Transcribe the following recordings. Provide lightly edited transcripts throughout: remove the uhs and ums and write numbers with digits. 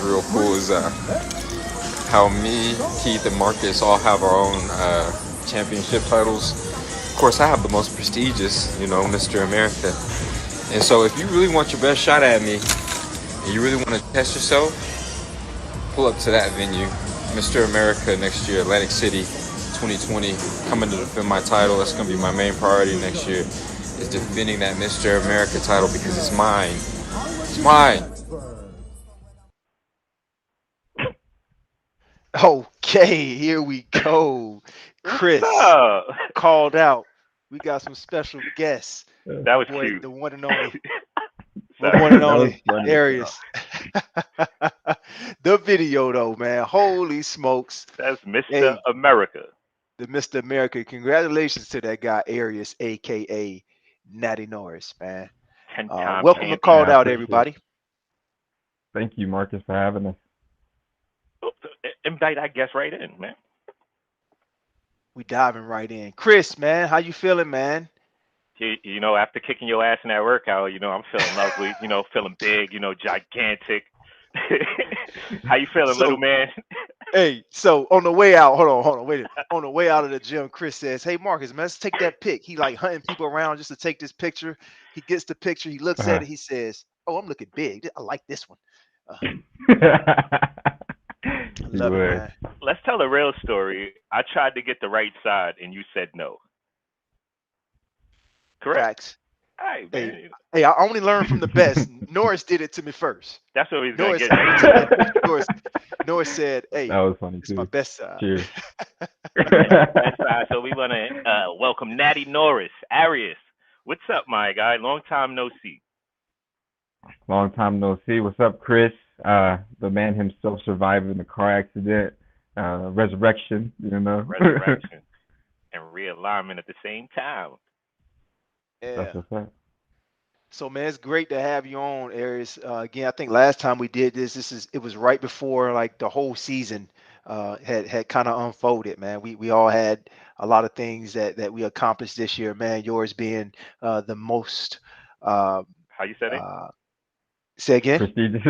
real cool is how me, Keith, and Marcus all have our own championship titles. Of course, I have the most prestigious, Mr. America. And so if you really want your best shot at me, and you really want to test yourself, pull up to that venue, Mr. America next year, Atlantic City, 2020. Coming to defend my title. That's going to be my main priority next year, is defending that Mr. America title because it's mine. It's mine. Okay, here we go. What's Chris up? called out. We got some special guests. That was Boy, cute. the one and only, the Sorry. one and That was only funny. Arius. The video though, man. Holy smokes. That's Mr. Hey, America. the Mr. America. Congratulations to that guy, Arius, aka Natty Norris, man. 10-time Welcome to champion. Called Yeah, I Out, appreciate it. everybody. Thank you, Marcus, for having us. Invite that guest right in, man. We diving right in. Chris, man, how you feeling, man? After kicking your ass in that workout, I'm feeling lovely, feeling big, gigantic. How you feeling, little So, man? hey, so on the way out, hold on, wait. On the way out of the gym, Chris says, "Hey, Marcus, man, let's take that pic." He like hunting people around just to take this picture. He gets the picture. He looks at Uh-huh. it. He says, "Oh, I'm looking big. I like this one. I He love it, was. man." Let's tell a real story. I tried to get the right side, and you said no. Correct? Facts. All right, Hey, man. hey, I only learned from the best. Norris did it to me first. That's what he's gonna Norris, get when he you. took that picture, Norris said, That "Hey, was funny it's my too. best side." Cheers. That's right. So we want to welcome Natty Norris, Aruis. What's up, my guy? Long time no see. Long time no see. What's up, Chris? The man himself surviving the car accident, resurrection. Resurrection and realignment at the same time. Yeah. That's what's up. So man, it's great to have you on, Aries. Again, I think last time we did this, it was right before like the whole season had kind of unfolded, man. We all had a lot of things that we accomplished this year, man. Yours being the most. Uh, How you said it? uh, Say again. Prestigious.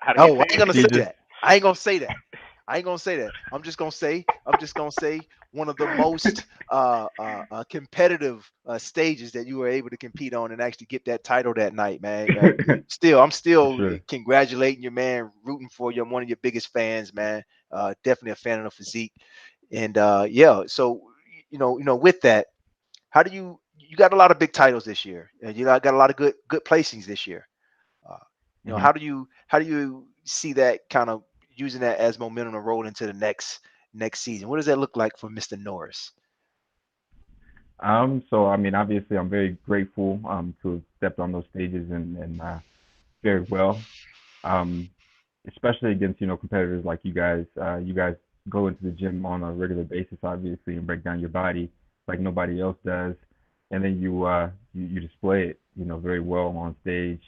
How did you Oh, I say ain't it? gonna say Prestigious. that. I ain't gonna say that. I ain't gonna say that. I'm just gonna say one of the most competitive stages that you were able to compete on and actually get that title that night, man. I'm For still sure. congratulating you, man. Rooting for you. I'm one of your biggest fans, man. Definitely a fan of the physique. And yeah, so with that, how do you got a lot of big titles this year, and got a lot of good placings this year. Uh, hmm how do you see that kind of using that as momentum to roll into the next season? What does that look like for Mr. Norris? So I mean, obviously, I'm very grateful to have stepped on those stages and very well. Um, Especially against competitors like you guys. You guys go into the gym on a regular basis, obviously, and break down your body like nobody else does, and then you display it very well on stage.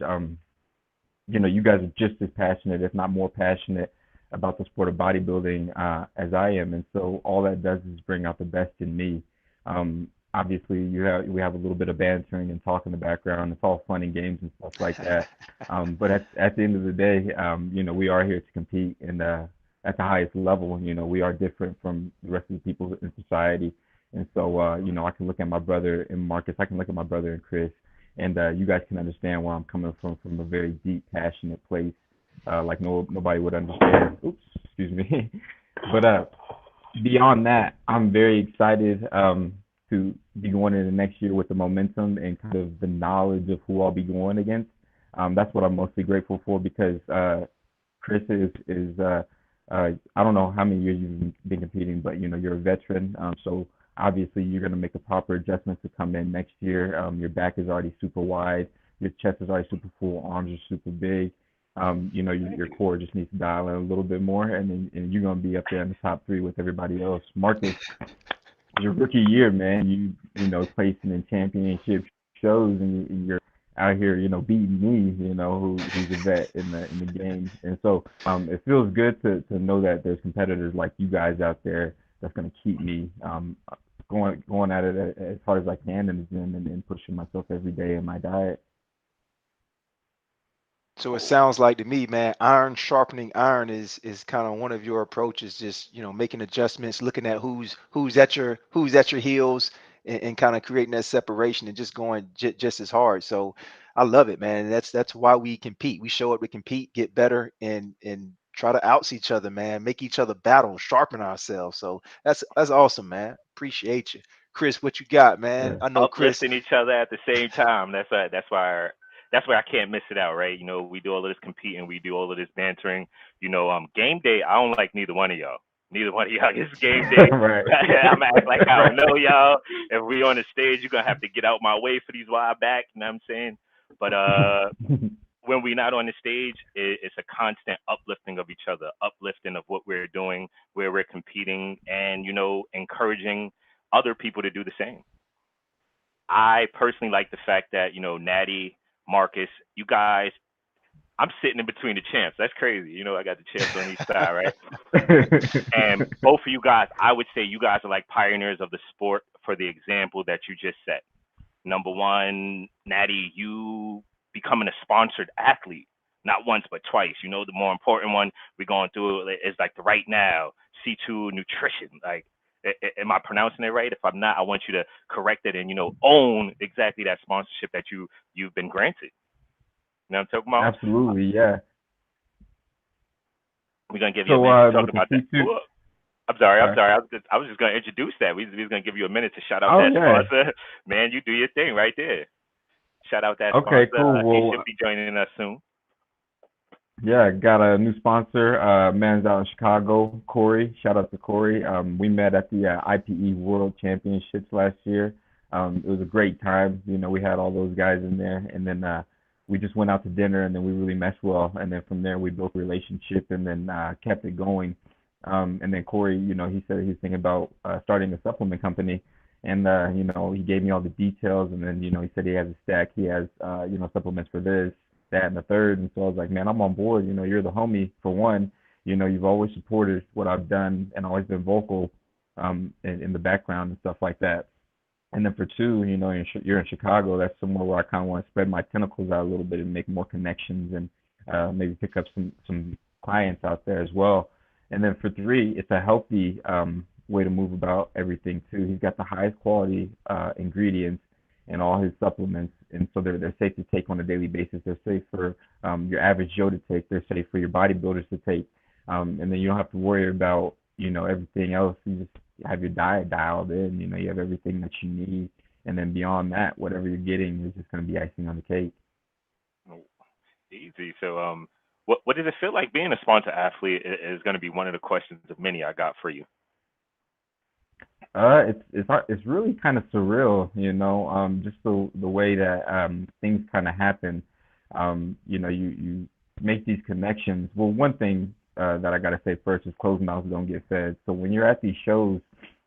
You guys are just as passionate, if not more passionate, about the sport of bodybuilding as I am, and so all that does is bring out the best in me. Obviously, we have a little bit of bantering and talk in the background. It's all fun and games and stuff like that. But at the end of the day, we are here to compete and at the highest level. We are different from the rest of the people in society, and so I can look at my brother and Marcus. I can look at my brother and Chris, and you guys can understand where I'm coming from a very deep, passionate place, like nobody would understand. Oops, excuse me. But beyond that, I'm very excited to be going into next year with the momentum and kind of the knowledge of who I'll be going against. That's what I'm mostly grateful for because Chris is I don't know how many years you've been competing, but you're a veteran, so obviously you're going to make the proper adjustments to come in next year. Your back is already super wide, your chest is already super full, arms are super big. Your core just needs to dial in a little bit more, and you're going to be up there in the top three with everybody else. Marcus, your rookie year, man, placing in championship shows, and you're out here, beating me, who's a vet in the game, and so it feels good to know that there's competitors like you guys out there that's going to keep me going at it as hard as I can in the gym and pushing myself every day in my diet. So it sounds like to me, man, iron sharpening iron is kind of one of your approaches. Just making adjustments, looking at who's at your heels, and kind of creating that separation and just going just as hard. So I love it, man. That's why we compete. We show up to compete, get better, and try to outs each other, man. Make each other battle, sharpen ourselves. So that's awesome, man. Appreciate you, Chris. What you got, man? Yeah. I know Chris. Uplifting each other at the same time. That's why I can't miss it out, right? We do all of this competing, we do all of this bantering. Game day, I don't like neither one of y'all. Neither one of y'all is game day. Right. I'm act like I don't Right. know y'all. If we on the stage, you're gonna have to get out my way for these wide back. You know what I'm saying? But when we're not on the stage, it's a constant uplifting of each other, uplifting of what we're doing, where we're competing, and encouraging other people to do the same. I personally like the fact that Natty, Marcus, you guys, I'm sitting in between the champs. That's crazy. I got the champs on each side, right? And both of you guys, I would say you guys are like pioneers of the sport for the example that you just set. Number one, Natty, you becoming a sponsored athlete, not once but twice. The more important one we're going through is like the right now C2 nutrition. Like, am I pronouncing it right? If I'm not, I want you to correct it and own exactly that sponsorship that you've been granted. You know what I'm talking about? Absolutely, yeah. We're gonna give you a So minute to talk with the about that. C2, Ooh, I'm sorry. sorry. I was just gonna introduce that. We was gonna give you a minute to shout out Oh that yeah. sponsor. Man, you do your thing right there. Shout out that Okay, sponsor. cool. He Well, should be joining us soon. yeah, got a new sponsor. Man's out in Chicago, Corry. Shout out to Corry. We met at the IPE World Championships last year. It was a great time. We had all those guys in there, and then we just went out to dinner, and then we really meshed well. And then from there, we built a relationship, and then kept it going. And then Corey, he said he's thinking about starting a supplement company, and he gave me all the details, and then he said he has a stack. He has supplements for this, that, and the third. And so I was like, man, I'm on board. You're the homie for one. You've always supported what I've done and always been vocal in the background and stuff like that. And then for two, you're in Chicago. That's somewhere where I kind of want to spread my tentacles out a little bit and make more connections and maybe pick up some clients out there as well. And then for three, it's a healthy way to move about everything too. He's got the highest quality ingredients in all his supplements, and so they're safe to take on a daily basis. They're safe for your average Joe to take. They're safe for your bodybuilders to take, and then you don't have to worry about everything else. You just have your diet dialed in. You have everything that you need, and then beyond that, whatever you're getting is just going to be icing on the cake. Easy. So, what does it feel like being a sponsor athlete? Is going to be one of the questions of many I got for you. It's really kind of surreal, just the way that things kind of happen. You make these connections. Well, one thing that I gotta say first is closed mouths don't get fed. So when you're at these shows,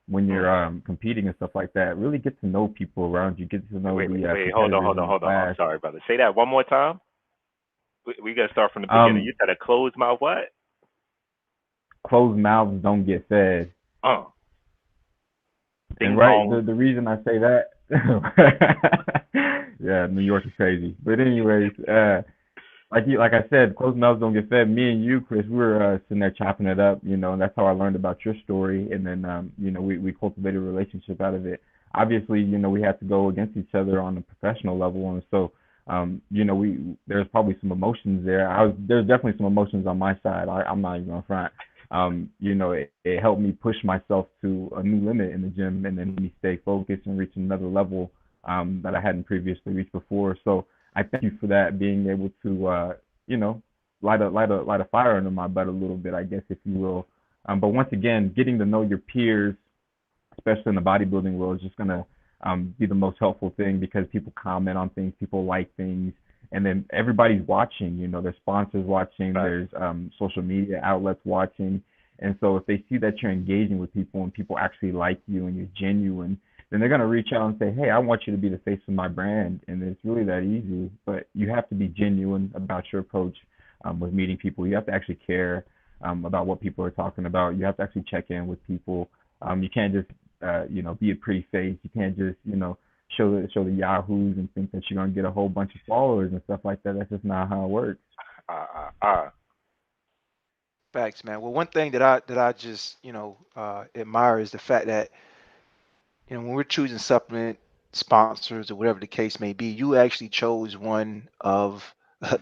when you're competing and stuff like that, really get to know people around you. Get to know Wait, the hold on. competitors in the I'm class. sorry, brother. Say that one more time. We got to start from the beginning. You said a closed mouth what? Closed mouths don't get fed. And right, the reason I say that, yeah, New York is crazy. But anyways, like I said, closed mouths don't get fed. Me and you, Chris, we were sitting there chopping it up, and that's how I learned about your story. And then, we cultivated a relationship out of it. Obviously, we had to go against each other on a professional level, and so, there's probably some emotions there. There's definitely some emotions on my side. I'm not even gonna front. It helped me push myself to a new limit in the gym, and then me stay focused and reach another level that I hadn't previously reached before. So I thank you for that, being able to light a fire under my butt a little bit, I guess, if you will. But once again, getting to know your peers, especially in the bodybuilding world, is just gonna be the most helpful thing, because people comment on things, people like things, and then everybody's watching. There's sponsors watching, right. There's social media outlets watching, and so if they see that you're engaging with people and people actually like you and you're genuine, then they're gonna reach out and say, hey, I want you to be the face of my brand. And it's really that easy. But you have to be genuine about your approach with meeting people. You have to actually care about what people are talking about. You have to actually check in with people. You can't just be a pretty face. You can't just show the yahoos and think that you're gonna get a whole bunch of followers and stuff like that. That's just not how it works. Facts, man. Well, one thing that I just admire is the fact that when we're choosing supplement sponsors or whatever the case may be, you actually chose one of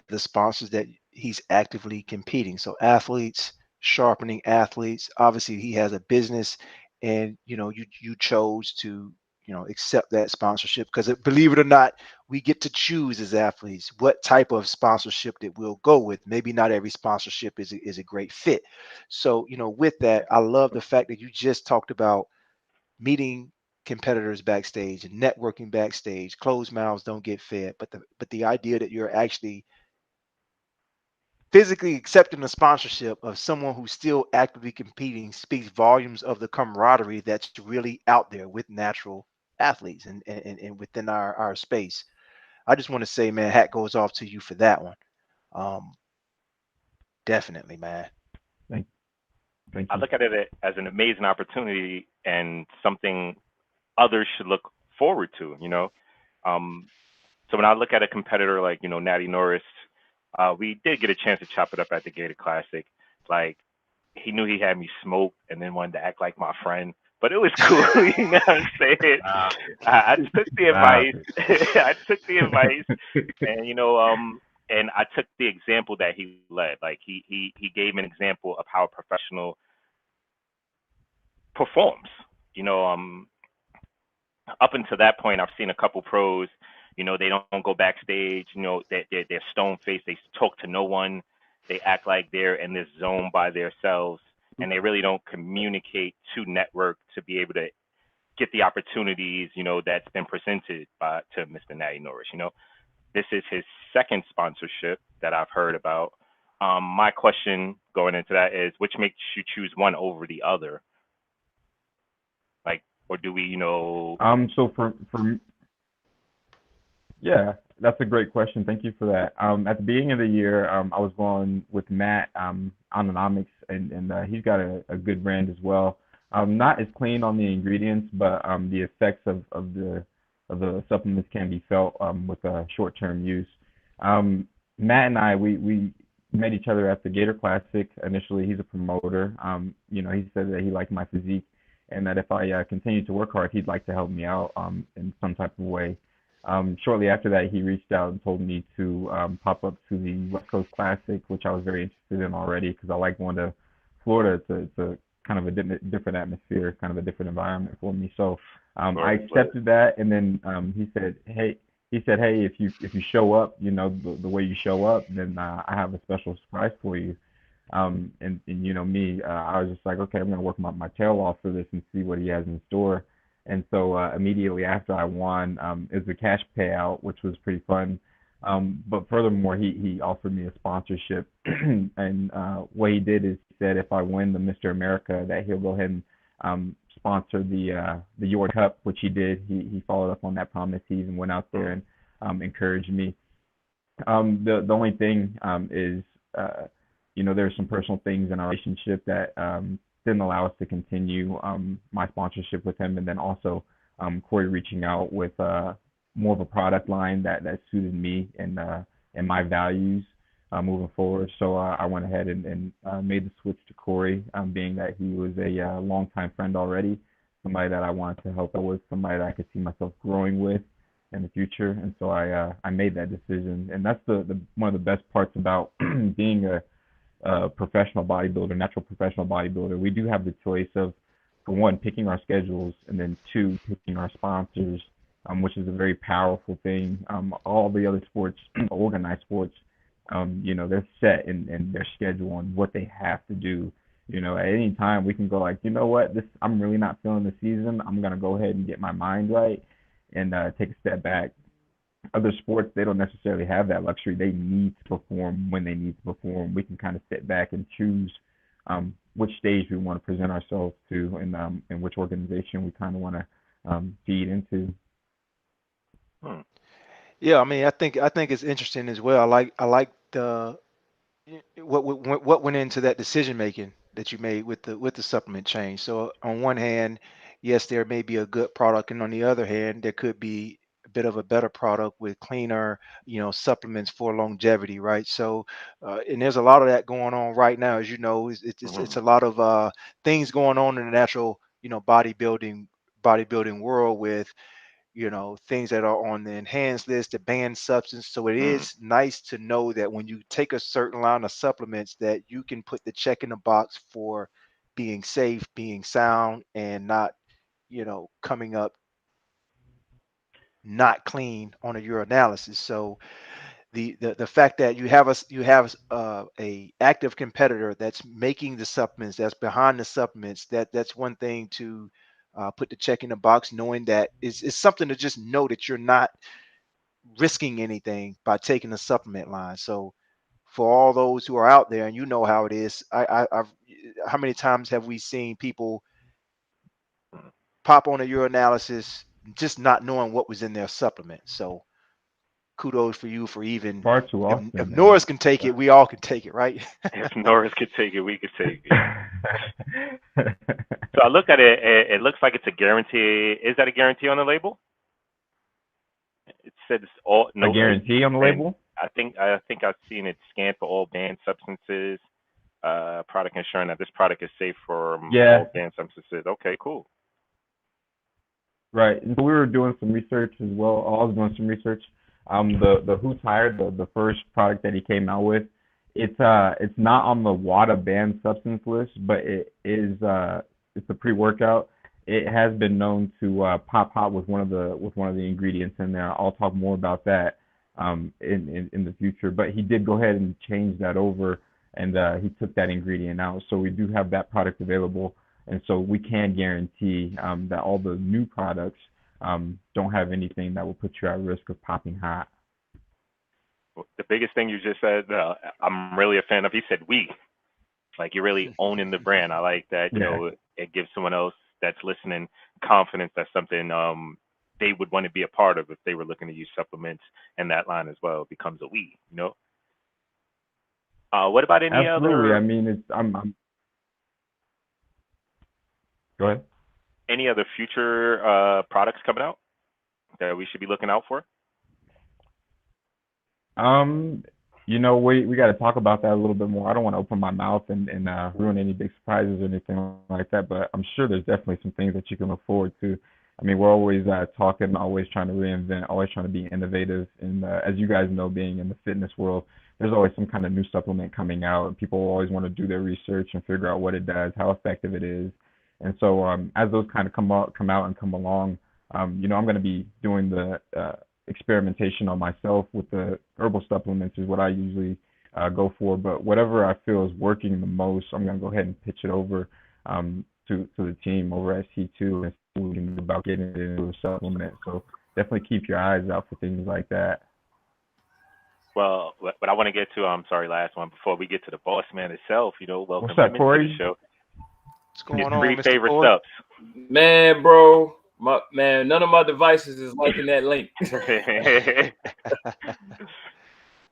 the sponsors that he's actively competing. So athletes, sharpening athletes. Obviously, he has a business, and you chose to accept that sponsorship because believe it or not, we get to choose as athletes what type of sponsorship that we'll go with. Maybe not every sponsorship is a great fit. So with that, I love the fact that you just talked about meeting competitors backstage and networking backstage. Closed mouths don't get fed, but the idea that you're actually physically accepting a sponsorship of someone who's still actively competing speaks volumes of the camaraderie that's really out there with natural athletes and within our space. I just want to say, man, hat goes off to you for that one. Um, Definitely, man. Thank, thank I you. look at it as an amazing opportunity and something others should look forward to. Um, so when I look at a competitor like Natty Norris, we did get a chance to chop it up at the Gator Classic. Like he knew he had me smoked and then wanted to act like my friend, but it was cool. You know what I'm saying? Stop it. I took the Stop advice. I took the advice, and and I took the example that he led. Like he gave an example of how a professional performs. You know, up until that point, I've seen a couple pros. They don't go backstage. They're stone faced. They talk to no one. They act like they're in this zone by themselves, and they really don't communicate to network to be able to get the opportunities that's been presented to Mr. Natty Norris. This is his second sponsorship that I've heard about. My question going into that is, which makes you choose one over the other? Like, or do we, So yeah, that's a great question. Thank you for that. At the beginning of the year, I was going with Matt, Onomics, and he's got a good brand as well. Not as clean on the ingredients, but the effects of the supplements can be felt with short-term use. Matt and I, we met each other at the Gator Classic. Initially, he's a promoter. He said that he liked my physique and that if I continued to work hard, he'd like to help me out in some type of way. Shortly after that, he reached out and told me to pop up to the West Coast Classic, which I was very interested in already because I like going to Florida. It's a kind of a different atmosphere, kind of a different environment for me. So I accepted that, and then hey, if you show up, the way you show up, then I have a special surprise for you. And me, I was just like, okay, I'm gonna work my tail off for this and see what he has in store. And so immediately after I won, it was a cash payout, which was pretty fun. But furthermore, he offered me a sponsorship, and what he did is he said if I win the Mr. America, that he'll go ahead and sponsor the York Cup, which he did. He followed up on that promise. He even went out there and encouraged me. The only thing is, there's some personal things in our relationship that didn't allow us to continue my sponsorship with him, and then also Corey reaching out with more of a product line that suited me and my values moving forward. So I went ahead and made the switch to Corey, being that he was a longtime friend already, somebody that I wanted to help out with, somebody that I could see myself growing with in the future. And so I made that decision, and that's the one of the best parts about being a professional bodybuilder, natural professional bodybuilder. We do have the choice of, for one, picking our schedules, and then two, picking our sponsors, which is a very powerful thing. All the other sports, organized sports, they're set in their schedule on what they have to do. At any time we can go like, what, I'm really not feeling the season. I'm gonna go ahead and get my mind right and take a step back. Other sports, they don't necessarily have that luxury. They need to perform when they need to perform. We can kind of sit back and choose which stage we want to present ourselves to, and which organization we kind of want to feed into. Yeah, I mean, I think it's interesting as well. I like the what went into that decision making that you made with the supplement change. So on one hand, yes, there may be a good product, and on the other hand, there could be bit of a better product with cleaner, supplements for longevity, right? So, and there's a lot of that going on right now, as you know. It's a lot of things going on in the natural, bodybuilding world with things that are on the enhanced list, the banned substance. So it Mm. is nice to know that when you take a certain line of supplements, that you can put the check in the box for being safe, being sound, and not, coming up not clean on a urinalysis. So the fact that you have a active competitor that's making the supplements, that's behind the supplements, that's one thing to put the check in the box, knowing that it's something to just know that you're not risking anything by taking the supplement line. So for all those who are out there, and you know how it is, I've how many times have we seen people pop on a urinalysis just not knowing what was in their supplement? So kudos for you for even, Far too if often, man. Norris can take it, we all can take it, right? If Norris could take it, we could take it. So I look at it. It looks like it's a guarantee. Is that a guarantee on the label? It says all A no guarantee on the and label? I think I've seen it scanned for all banned substances. Product ensuring that this product is safe for Yeah, all banned substances. Okay, cool. right. And so we were doing some research as well. I was doing some research. The Who's Hired, the first product that he came out with, it's not on the WADA banned substance list, but it's a pre-workout. It has been known to pop hot with one of the ingredients in there. I'll talk more about that in the future. But he did go ahead and change that over, and he took that ingredient out. So we do have that product available, and so we can guarantee that all the new products don't have anything that will put you at risk of popping hot. The biggest thing you just said, I'm really a fan of. He said we. Like you're really owning the brand. I like that. Yeah, It gives someone else that's listening confidence that's something they would want to be a part of if they were looking to use supplements and that line as well. It becomes a we. What about any absolutely. I other mean, go ahead. future products coming out that we should be looking out for? Um, we got to talk about that a little bit more. I don't want to open my mouth and ruin any big surprises or anything like that, but I'm sure there's definitely some things that you can look forward to. I mean, we're always talking, always trying to reinvent, always trying to be innovative. And as you guys know, being in the fitness world, there's always some kind of new supplement coming out, and people always want to do their research and figure out what it does, how effective it is. And so, as those kind of come out and come along, I'm going to be doing the experimentation on myself with the herbal supplements is what I usually go for. But whatever I feel is working the most, I'm going to go ahead and pitch it over to the team over at C2 and see what we can do about getting it into a supplement. So definitely keep your eyes out for things like that. Well, what I want to get to, I'm sorry, last one before we get to the boss man itself. Welcome What's up, him into the Corey? show. What's His going on, three Mr. favorite Ford? subs. Man, bro, none of my devices is liking that link.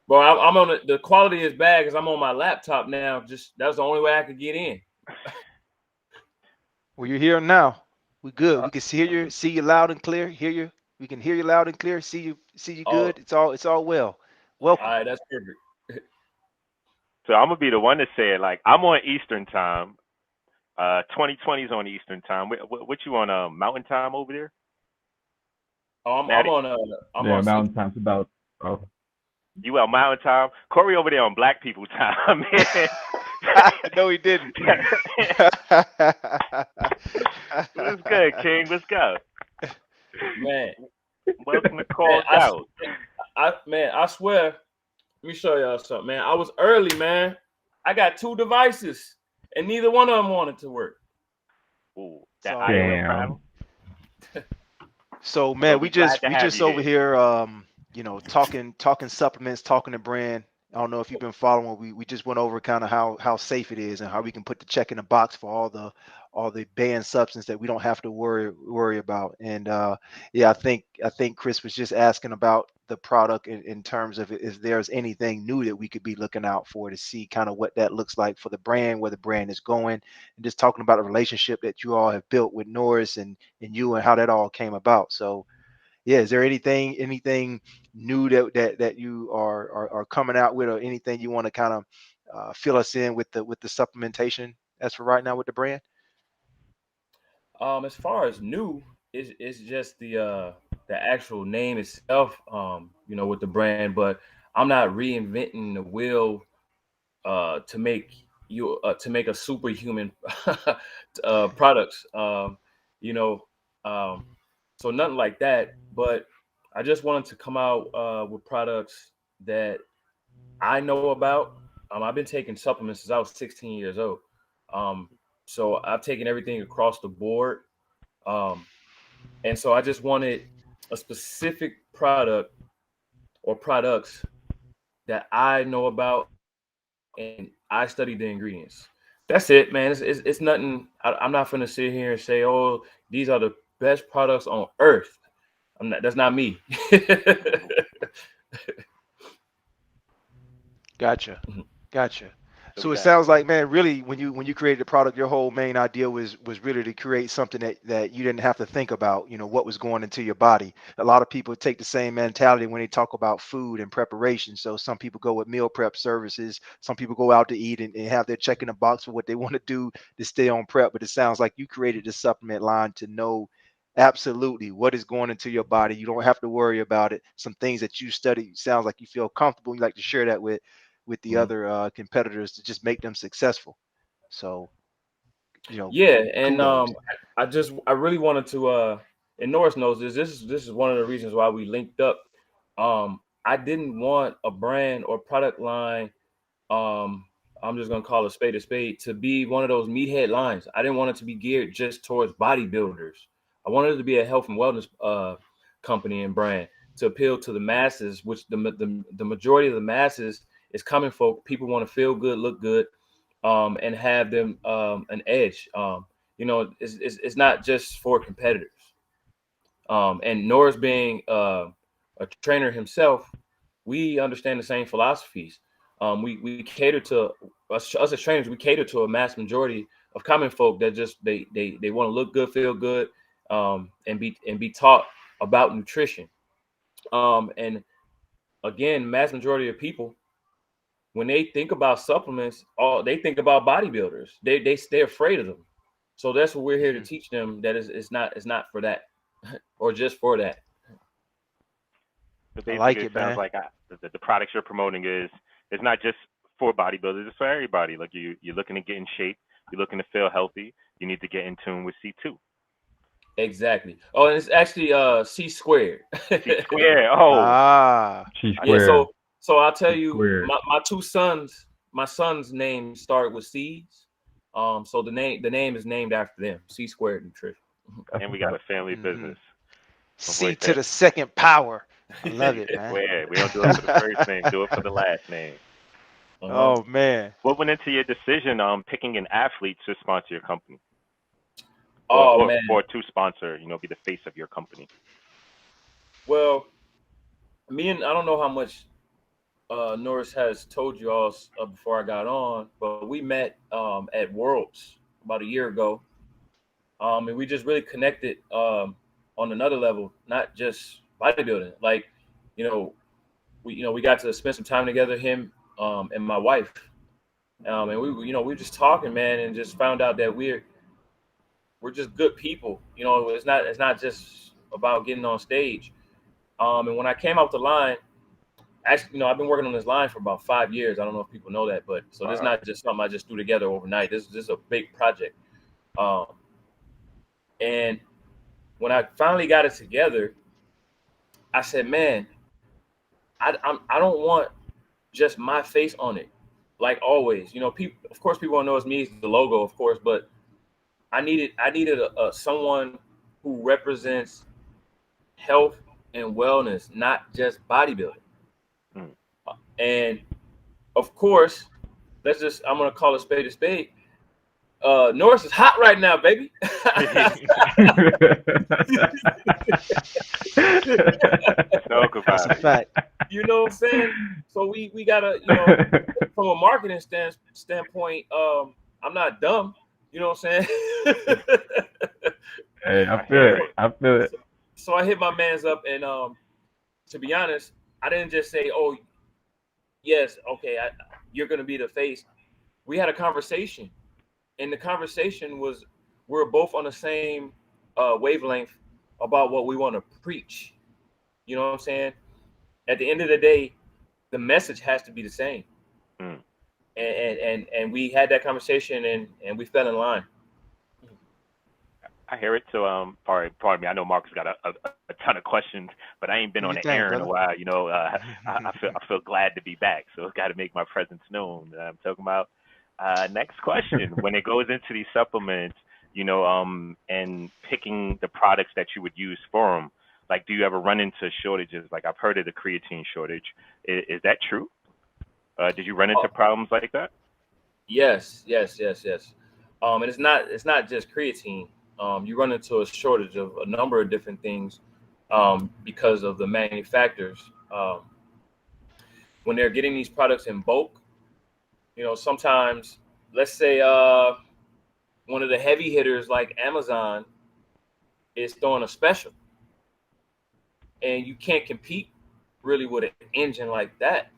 Bro, I'm on the quality is bad because I'm on my laptop now. Just that's the only way I could get in. Well, you're here now. We good. We can see you loud and clear. Hear you. We can hear you loud and clear. See you Oh, good. It's all well. all Welcome. right, that's perfect. So I'm gonna be the one to say it. Like I'm on Eastern time. 2020 is on Eastern time. What you on Mountain time over there? Oh, I'm Natty, on I'm Yeah, on Mountain Time's about. Oh, you on Mountain time? Corey over there on Black people time. No, he didn't. What's good, King? Let's go. man. Welcome to Man, Called Out. I swear. Let me show y'all something, man. I was early, man. I got 2 devices, and neither one of them wanted to work. Ooh, that So, iOS damn. problem. so But man, we we glad just to we have just you over here. here, talking supplements, talking the brand. I don't know if you've been following. We just went over kind of how safe it is and how we can put the check in the box for all the banned substance that we don't have to worry about. And yeah, I think Chris was just asking about the product in terms of if there's anything new that we could be looking out for to see kind of what that looks like for the brand, where the brand is going, and just talking about the relationship that you all have built with Norris and you and how that all came about. So yeah, is there anything new that you are coming out with, or anything you want to kind of fill us in with the supplementation as for right now with the brand? As far as new, it's just the actual name itself, with the brand, but I'm not reinventing the wheel to make to make a superhuman products. You know, um, so nothing like that. But I just wanted to come out with products that I know about. I've been taking supplements since I was 16 years old. Um, so I've taken everything across the board. Um, and so I just wanted a specific product or products that I know about and I study the ingredients. That's it, man. It's nothing. I'm not gonna sit here and say, "Oh, these are the best products on earth." I'm not. That's not me. Gotcha. Gotcha. So So we it got sounds like, man, really, when you created the product, your whole main idea was really to create something that you didn't have to think about, what was going into your body. A lot of people take the same mentality when they talk about food and preparation. So some people go with meal prep services, some people go out to eat and have their check in the box for what they want to do to stay on prep. But it sounds like you created a supplement line to know absolutely what is going into your body. You don't have to worry about it. Some things that you study, sounds like you feel comfortable. You like to share that with the Mhm. other competitors to just make them successful. So, Yeah, and kudos. I really wanted to and Norris knows this. This is one of the reasons why we linked up. I didn't want a brand or product line, um, I'm just gonna call a spade to be one of those meathead lines. I didn't want it to be geared just towards bodybuilders. I wanted it to be a health and wellness company and brand to appeal to the masses, which the majority of the masses is coming folk. People want to feel good, look good, and have them an edge. It's not just for competitors. And Norris being a trainer himself, we understand the same philosophies. We cater to us as trainers. We cater to a mass majority of common folk that just they want to look good, feel good, and be taught about nutrition. And again, mass majority of people, when they think about supplements, all they think about bodybuilders. They're afraid of them. So that's what we're here to Mhm. teach them, that it's not for that or just for that. So I basically, like it it, sounds man. like the products you're promoting is it's not just for bodybuilders, it's for everybody. Like you're looking to get in shape, you're looking to feel healthy, you need to get in tune with C2. Exactly. Oh, and it's actually C squared. C square. Oh, Ah, She Yeah, square. so I'll tell She you, square. my son's name started with C's. So the name is named after them, C squared nutrition. That's and we what's got up. a family hmm business. My boy C to said the second power. I love C it, man. square. We don't do it for the first name, do it for the last name. Uh-huh. Oh man. What went into your decision on picking an athlete to sponsor your company, or Oh or man. or to sponsor, be the face of your company? Well, I don't know how much Norris has told you all before I got on, but we met at Worlds about a year ago, and we just really connected on another level, not just bodybuilding. Like, you know, we got to spend some time together, him and my wife, and we were just talking, man, and just found out that we're just good people. It's not just about getting on stage. And when I came out the line, actually, I've been working on this line for about 5 years. I don't know if people know that, but so this is Wow. not just something I just threw together overnight. This is a big project. Um, and when I finally got it together, I said, man, I don't want just my face on it. Like always, people. Of course, people want to know it's me, it's the logo, of course. But I needed a someone who represents health and wellness, not just bodybuilding. Mm. And of course, I'm gonna call a spade a spade. Norris is hot right now, baby. Talk That's about a it. fact. You know what I'm saying? So we gotta, from a marketing standpoint, I'm not dumb. You know what I'm saying? Hey, I I feel hear it. it. I feel it. So I hit my man's up, and to be honest, I didn't just say, "Oh, yes, okay, you're gonna be the face." We had a conversation, and the conversation was we're both on the same wavelength about what we want to preach. You know what I'm saying? At the end of the day, the message has to be the same. Mm. And we had that conversation, and we fell in line. I hear it. So, pardon me. I know Mark's got a ton of questions, but I ain't been Do on your the thing, air in a brother. while. You know, I feel glad to be back. So, got to make my presence known. I'm talking about. Next question. When it goes into these supplements, you know, and picking the products that you would use for them, like, do you ever run into shortages? Like, I've heard of the creatine shortage. Is that true? Did you run into problems like that? Yes. And it's not just creatine. You run into a shortage of a number of different things because of the manufacturers. When they're getting these products in bulk, you know, sometimes, let's say one of the heavy hitters like Amazon is throwing a special, and you can't compete really with an engine like that.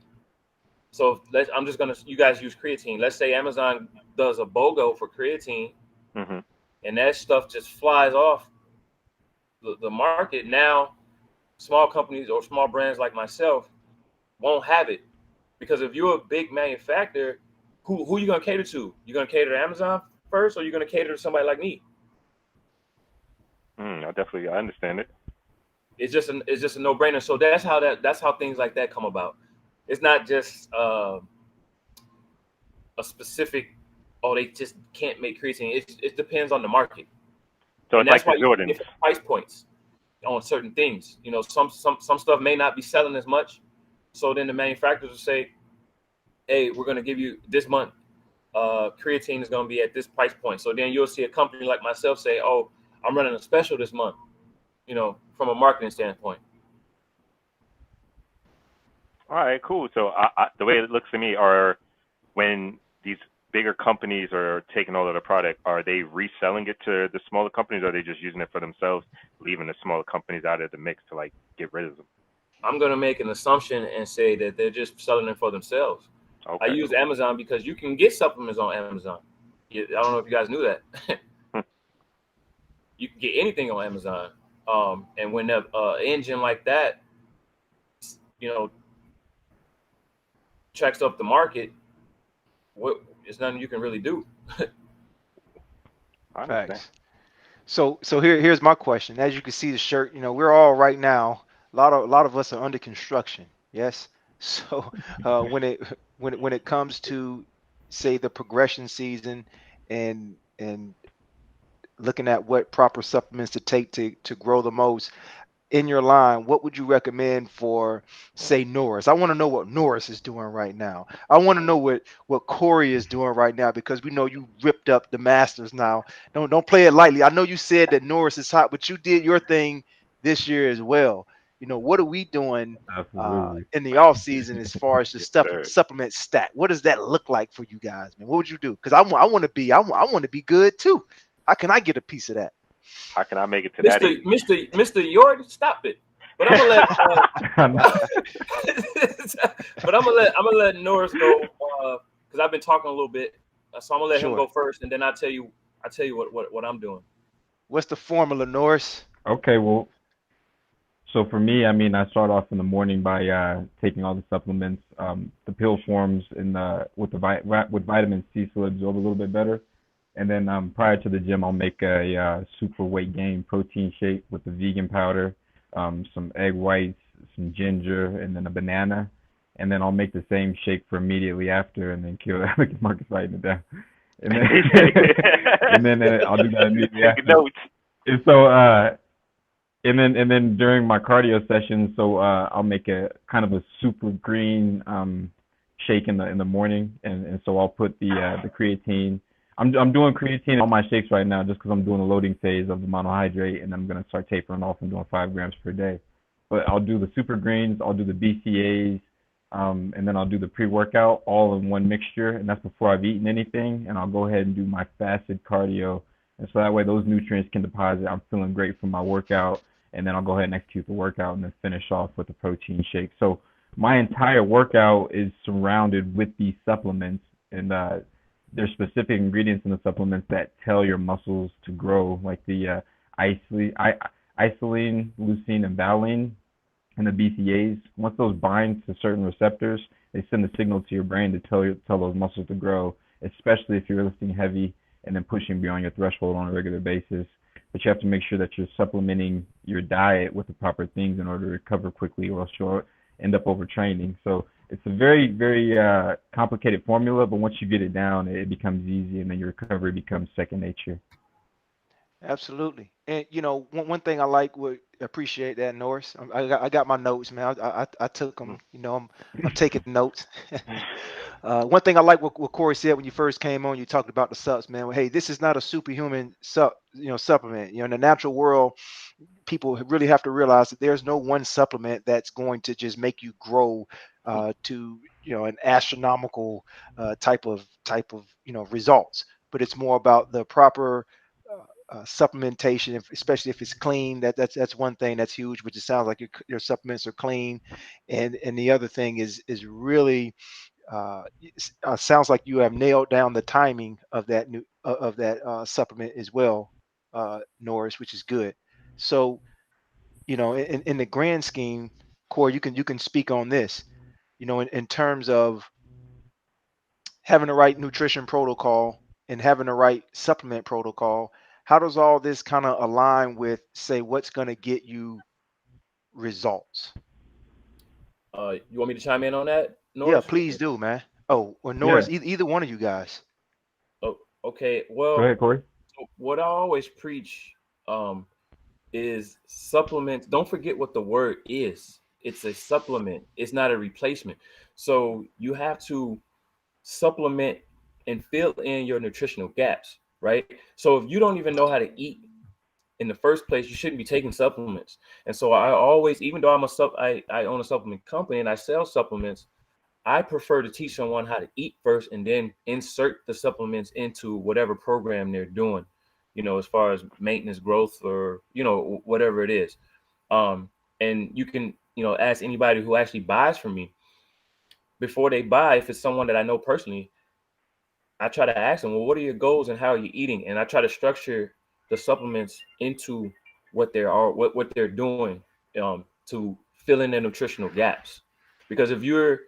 So you guys use creatine. Let's say Amazon does a BOGO for creatine, Mm-hmm. and that stuff just flies off the market. Now, small companies or small brands like myself won't have it, because if you're a big manufacturer, who you gonna cater to? You gonna cater to Amazon first, or you gonna cater to somebody like me? I understand it. It's just a no brainer. So that's how things like that come about. It's not just a specific. Oh, they just can't make creatine. It depends on the market, So and it's like that's the why you get Jordans. different price points on certain things. You know, some stuff may not be selling as much, so then the manufacturers will say, "Hey, we're going to give you this month. Creatine is going to be at this price point." So then you'll see a company like myself say, "Oh, I'm running a special this month." You know, from a marketing standpoint. All right, cool. So the way it looks to me are when these bigger companies are taking all of the product, are they reselling it to the smaller companies, or are they just using it for themselves, leaving the smaller companies out of the mix to like get rid of them? I'm going to make an assumption and say that they're just selling it for themselves. I Okay. use Amazon because you can get supplements on Amazon. I don't know if you guys knew that. You can get anything on Amazon. And when an engine like that, you know, checks up the market, there's nothing you can really do. I understand. Facts. So here's my question. As you can see the shirt, you know, we're all right now. A lot of us are under construction. Yes. So when it comes to, say, the progression season, and looking at what proper supplements to take to grow the most in your line, what would you recommend for, say, Norris? I want to know what Norris is doing right now. I want to know what Corry is doing right now, because we know you ripped up the Masters now. Don't play it lightly. I know you said that Norris is hot, but you did your thing this year as well. You know, what are we doing Absolutely. in the off season as far as the Yes, stuff sir. supplement stat? What does that look like for you guys, man? What would you do? Because I want to be good too. How can I get a piece of that? How can I make it to that Mr. age? Mr. York, stop it. But I'm gonna let but I'm gonna let Norris go because I've been talking a little bit. So I'm gonna let him Sure. go first, and then I'll tell you what I'm doing. What's the formula, Norris? Okay, well, so for me, I mean, I start off in the morning by taking all the supplements, the pill forms with vitamin C, so it absorb a little bit better. And then prior to the gym, I'll make a super weight gain protein shake with the vegan powder, some egg whites, some ginger, and then a banana. And then I'll make the same shake for immediately after, and then kill that. Look at Marcus writing it down. And then I'll do that immediately Taking after. notes. And so and then during my cardio session, so I'll make a kind of a super green shake in the morning, and so I'll put the creatine. I'm doing creatine in all my shakes right now just because I'm doing a loading phase of the monohydrate, and I'm gonna start tapering off and doing 5 grams per day. But I'll do the super greens, I'll do the BCAAs, and then I'll do the pre-workout all in one mixture, and that's before I've eaten anything, and I'll go ahead and do my fasted cardio, and so that way those nutrients can deposit. I'm feeling great from my workout, and then I'll go ahead and execute the workout and then finish off with a protein shake. So my entire workout is surrounded with these supplements, and there's specific ingredients in the supplements that tell your muscles to grow, like the isoline, leucine, and valine, and the BCAAs. Once those bind to certain receptors, they send a signal to your brain to tell those muscles to grow, especially if you're lifting heavy and then pushing beyond your threshold on a regular basis. But you have to make sure that you're supplementing your diet with the proper things in order to recover quickly, or else you'll end up overtraining. So it's a very, very complicated formula, but once you get it down, it becomes easy, and then your recovery becomes second nature. Absolutely. And one thing I appreciate that, Norris. I got my notes, man. I took them. I'm taking notes. One thing I like what Corey said when you first came on. You talked about the subs, man. Well, hey, this is not a superhuman supplement. In the natural world, people really have to realize that there's no one supplement that's going to just make you grow to an astronomical type of results. But it's more about the proper supplementation, especially if it's clean. That's one thing that's huge, which it sounds like your supplements are clean. And the other thing is really sounds like you have nailed down the timing of that supplement as well, Norris, which is good. So in the grand scheme, Corey, you can speak on this. In terms of having the right nutrition protocol and having the right supplement protocol, how does all this kind of align with, say, what's going to get you results? You want me to chime in on that, Norris? Yeah, please do, man. Oh, or Norris, either one of you guys. Oh, okay. Well, go ahead, Corey. So what I always preach is supplements. Don't forget what the word is. It's a supplement. It's not a replacement. So you have to supplement and fill in your nutritional gaps, right? So if you don't even know how to eat in the first place, you shouldn't be taking supplements. And so I always, even though I own a supplement company and I sell supplements, I prefer to teach someone how to eat first and then insert the supplements into whatever program they're doing, as far as maintenance, growth, or, whatever it is. And you can, ask anybody who actually buys from me before they buy. If it's someone that I know personally, I try to ask them, well, what are your goals and how are you eating? And I try to structure the supplements into what they're doing to fill in their nutritional gaps. Because if your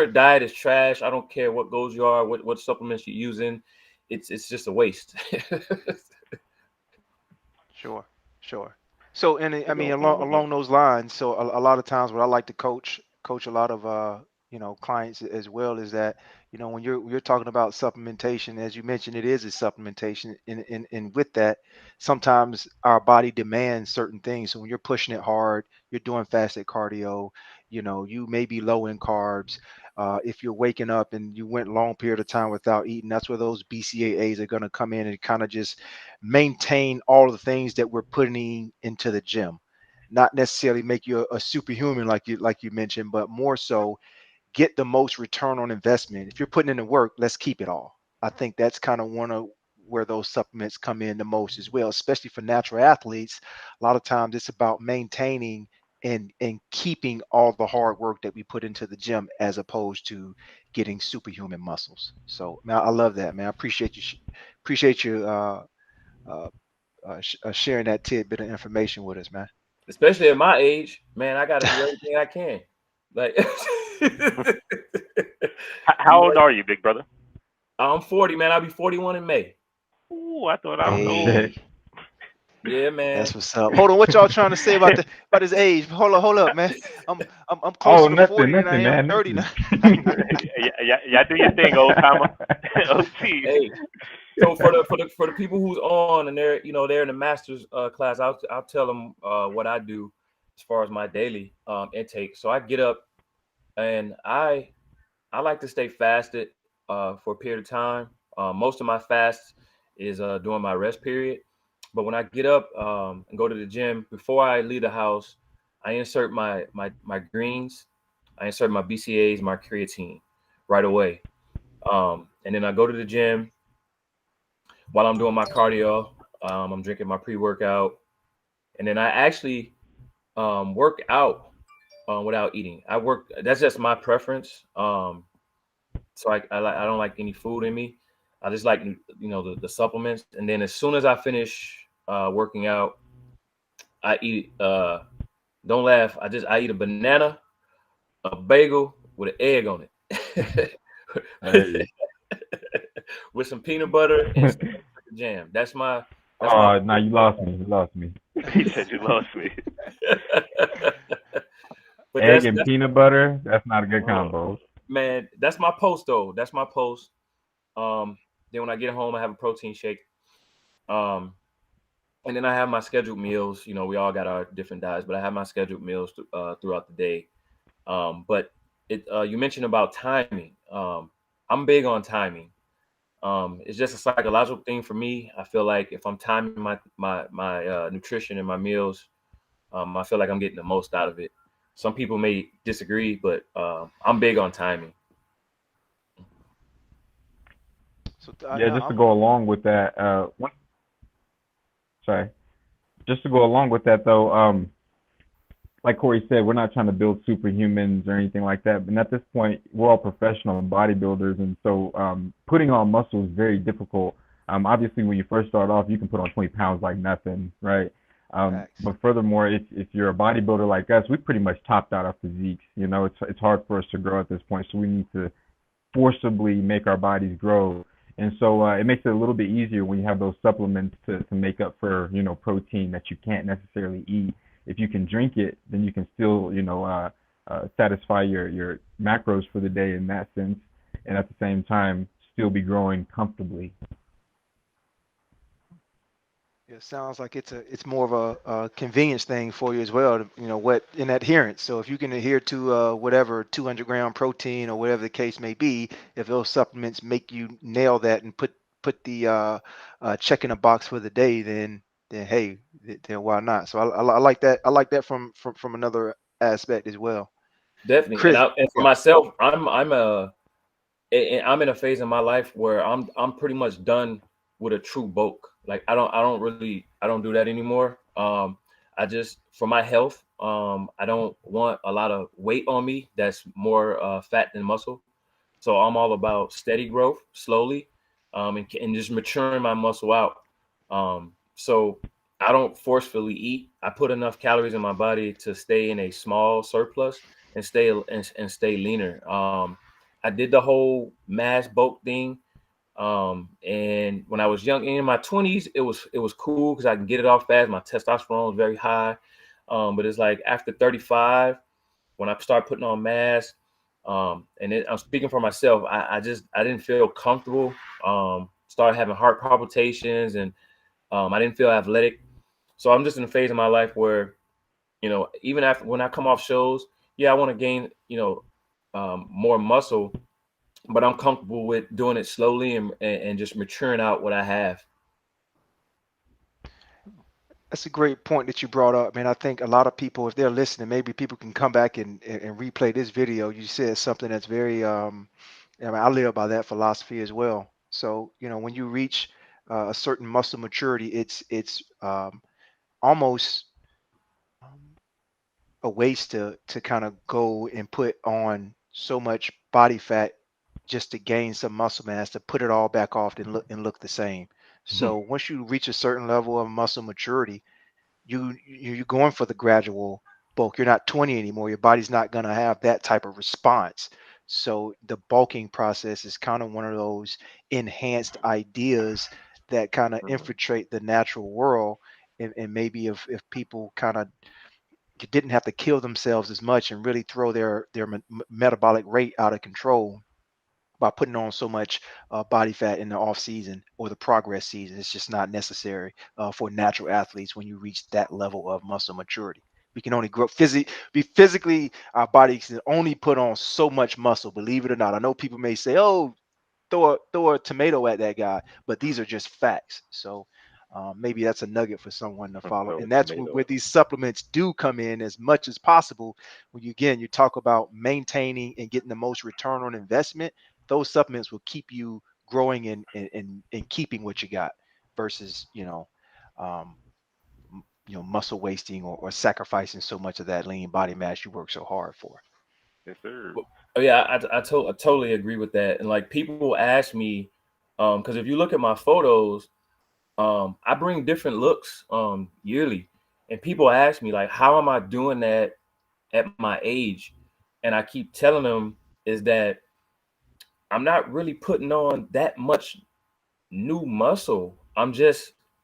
diet is trash, I don't care what goals you are, what supplements you're using, it's just a waste. Sure. So, and I mean, along those lines, so a lot of times what I like to coach a lot of clients as well is that when you're talking about supplementation, as you mentioned, it is a supplementation, and with that, sometimes our body demands certain things. So when you're pushing it hard, you're doing fasted cardio, you may be low in carbs. If you're waking up and you went a long period of time without eating, that's where those BCAAs are going to come in and kind of just maintain all of the things that we're putting into the gym. Not necessarily make you a superhuman like you mentioned, but more so get the most return on investment. If you're putting in the work, let's keep it all. I think that's kind of one of where those supplements come in the most as well, especially for natural athletes. A lot of times it's about maintaining and keeping all the hard work that we put into the gym as opposed to getting superhuman muscles. So, man, I love that, man. I appreciate you sharing that tidbit of information with us, man. Especially at my age, man, I got to do everything I can. Like, how old are you, big brother? I'm 40, man. I'll be 41 in May. Ooh, I thought I was old. Yeah, man. That's what's up. Hold on, what y'all trying to say about his age? Hold up, man. I'm closer to 40 than I am 30 now. Yeah, do your thing, old timer. Hey, so for the people who's on and they're in the master's class, I'll tell them what I do as far as my daily intake. So I get up and I like to stay fasted for a period of time. Most of my fast is during my rest period. But when I get up and go to the gym, before I leave the house, I insert my greens, I insert my BCAAs, my creatine right away. And then I go to the gym while I'm doing my cardio. I'm drinking my pre-workout, and then I actually work out without eating. I work. That's just my preference. So I don't like any food in me. I just like the supplements. And then as soon as I finish working out, I eat. Don't laugh. I eat a banana, a bagel with an egg on it, Hey. with some peanut butter and some jam. That's my. Oh, no, you lost me. You lost me. He said you lost me. But Egg that's and that's peanut butter, that's not a good Oh, combo. man. That's my post though. That's my post. Then when I get home, I have a protein shake. Um, and then I have my scheduled meals. We all got our different diets, but I have my scheduled meals throughout the day. But you mentioned about timing. I'm big on timing. It's just a psychological thing for me. I feel like if I'm timing my nutrition and my meals, I feel like I'm getting the most out of it. Some people may disagree, but I'm big on timing. So Yeah, now just to go along with that, sorry, just to go along with that though, like Corey said, we're not trying to build superhumans or anything like that. But at this point, we're all professional bodybuilders, and so putting on muscle is very difficult. Obviously, when you first start off, you can put on 20 pounds like nothing, right? facts. But furthermore, if you're a bodybuilder like us, we pretty much topped out our physiques. It's hard for us to grow at this point, so we need to forcibly make our bodies grow. And so it makes it a little bit easier when you have those supplements to make up for, protein that you can't necessarily eat. If you can drink it, then you can still, satisfy your macros for the day in that sense, and at the same time still be growing comfortably. It sounds like it's more of a convenience thing for you as well. What in adherence. So if you can adhere to whatever 200-gram protein or whatever the case may be, if those supplements make you nail that and put the check in a box for the day, then hey, then why not? So I like that. I like that from another aspect as well. Definitely, and Chris, and for yeah, myself, I'm in a phase in my life where I'm pretty much done with a true bulk. Like I don't do that anymore. I just for my health, I don't want a lot of weight on me that's more fat than muscle. So I'm all about steady growth, slowly, and just maturing my muscle out. So I don't forcefully eat. I put enough calories in my body to stay in a small surplus and stay leaner. I did the whole mass bulk thing. And when I was young in my 20s, it was cool because I can get it off fast. My testosterone was very high. But it's like after 35, when I start putting on mass, I'm speaking for myself. I didn't feel comfortable. Started having heart palpitations, and I didn't feel athletic. So I'm just in a phase of my life where even after when I come off shows, yeah, I want to gain more muscle, but I'm comfortable with doing it slowly and just maturing out what I have. that's a great point that you brought up. Man, I think a lot of people, if they're listening, maybe people can come back and replay this video. You said something that's very I live by that philosophy as well. So, when you reach a certain muscle maturity, it's almost um, a waste to kind of go and put on so much body fat just to gain some muscle mass to put it all back off and look the same. So once you reach a certain level of muscle maturity, you're going for the gradual bulk. You're not 20 anymore. Your body's not going to have that type of response. So the bulking process is kind of one of those enhanced ideas that kind of infiltrate the natural world. And maybe if people kind of didn't have to kill themselves as much and really throw their metabolic rate out of control by putting on so much body fat in the off season or the progress season. It's just not necessary for natural athletes when you reach that level of muscle maturity. We can only be physically, our bodies can only put on so much muscle, believe it or not. I know people may say, oh, throw a tomato at that guy, but these are just facts. So maybe that's a nugget for someone to follow. Throw a And that's where tomato. these supplements do come in as much as possible. When you talk about maintaining and getting the most return on investment, those supplements will keep you growing and keeping what you got versus um, muscle wasting or sacrificing so much of that lean body mass you work so hard for. Yes, sir. Oh yeah, I totally agree with that. And like people ask me, because if you look at my photos, I bring different looks yearly, and people ask me like, how am I doing that at my age? And I keep telling them is that I'm not really putting on that much new muscle.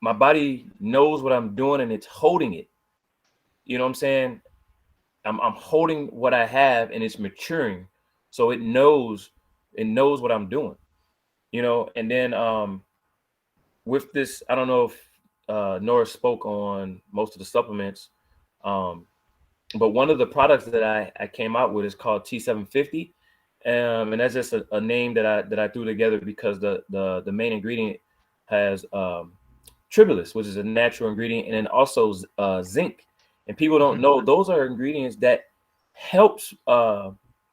My body knows what I'm doing and it's holding it. You know what I'm saying? I'm holding what I have and it's maturing. So it knows what I'm doing. And then with this, I don't know if Norris spoke on most of the supplements. But one of the products that I came out with is called T750. And that's just a name that I threw together because the main ingredient has tribulus, which is a natural ingredient, and then also zinc. And people don't know those are ingredients that helps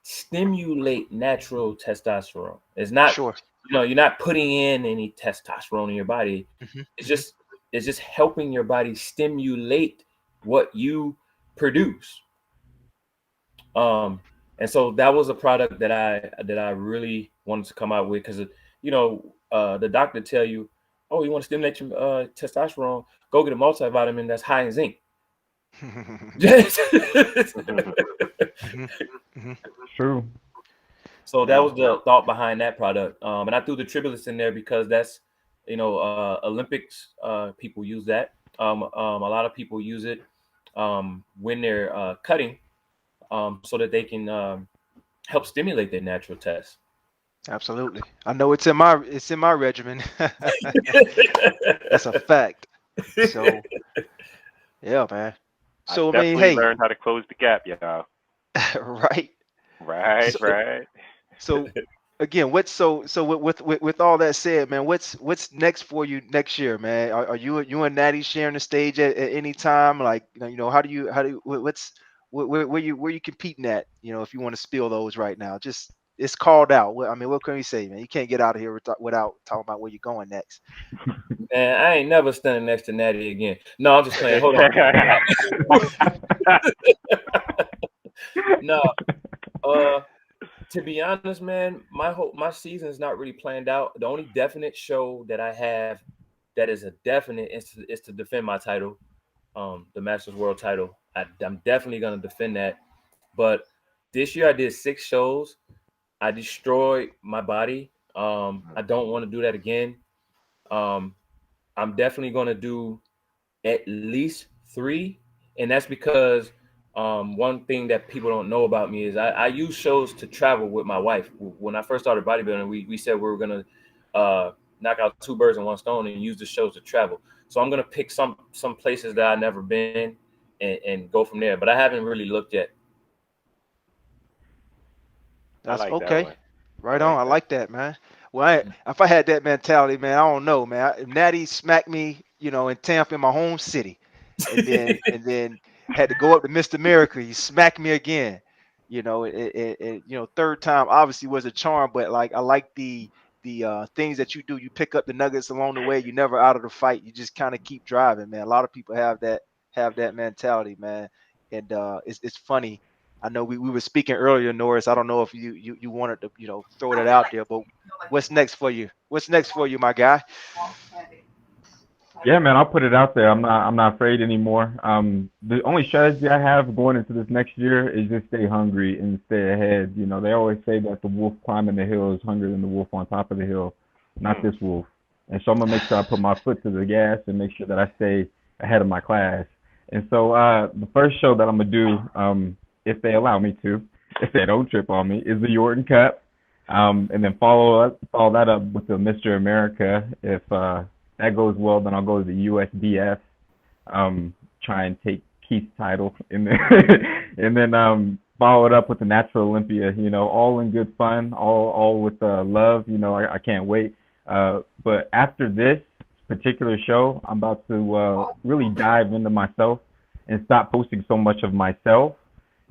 stimulate natural testosterone. It's not, Sure. you're not putting in any testosterone in your body. It's just helping your body stimulate what you produce. And so that was a product that I really wanted to come out with because the doctor tell you, oh, you want to stimulate your testosterone, go get a multivitamin that's high in zinc. True. So that was the thought behind that product. And I threw the tribulus in there because that's, Olympics people use that. A lot of people use it when they're cutting, so that they can help stimulate their natural test. Absolutely. I know it's in my regimen. That's a fact. So yeah, man. So I mean, definitely hey, learned how to close the gap, y'all. right. Right, So, right. so again, with all that said, man, what's next for you next year, man? Are you and Natty sharing the stage at any time? Like, how do you where you competing at? If you want to spill those right now, just it's called out. I mean, what can we say, man? You can't get out of here without talking about where you're going next. Man, I ain't never standing next to Natty again. No, I'm just playing. Hold on. No, to be honest, man, my season is not really planned out. The only definite show that I have that is a definite is to defend my title, the Masters World title. I'm definitely gonna defend that. But this year I did 6 shows. I destroyed my body. I don't want to do that again. I'm definitely gonna do at least 3, and that's because one thing that people don't know about me is I use shows to travel with my wife. When I first started bodybuilding, we said we were gonna knock out 2 birds in 1 stone and use the shows to travel. So I'm gonna pick some places that I've never been and go from there. But I haven't really looked yet. That's like okay. that one. Right on. I like that, man. Well, if I had that mentality, man, I don't know, man. If Natty smacked me, in Tampa, in my home city, and then had to go up to Mr. America, he smacked me again. Third time obviously was a charm, but like I like the things that you do. You pick up the nuggets along the way. You're never out of the fight. You just kind of keep driving, man. A lot of people have that mentality, man, and it's funny. I know we were speaking earlier, Norris. I don't know if you wanted to, throw that out there, but what's next for you? What's next for you, my guy? Yeah, man, I'll put it out there. I'm not afraid anymore. The only strategy I have going into this next year is just stay hungry and stay ahead. They always say that the wolf climbing the hill is hungrier than the wolf on top of the hill, not this wolf. And so I'm gonna make sure I put my foot to the gas and make sure that I stay ahead of my class. And so the first show that I'm gonna do, if they allow me to, if they don't trip on me, is the Yorton Cup. And then follow that up with the Mr. America. If that goes well, then I'll go to the USBF, try and take Keith's title in there, and then follow it up with the Natural Olympia. All in good fun, all with love. I can't wait. But after this particular show, I'm about to really dive into myself and stop posting so much of myself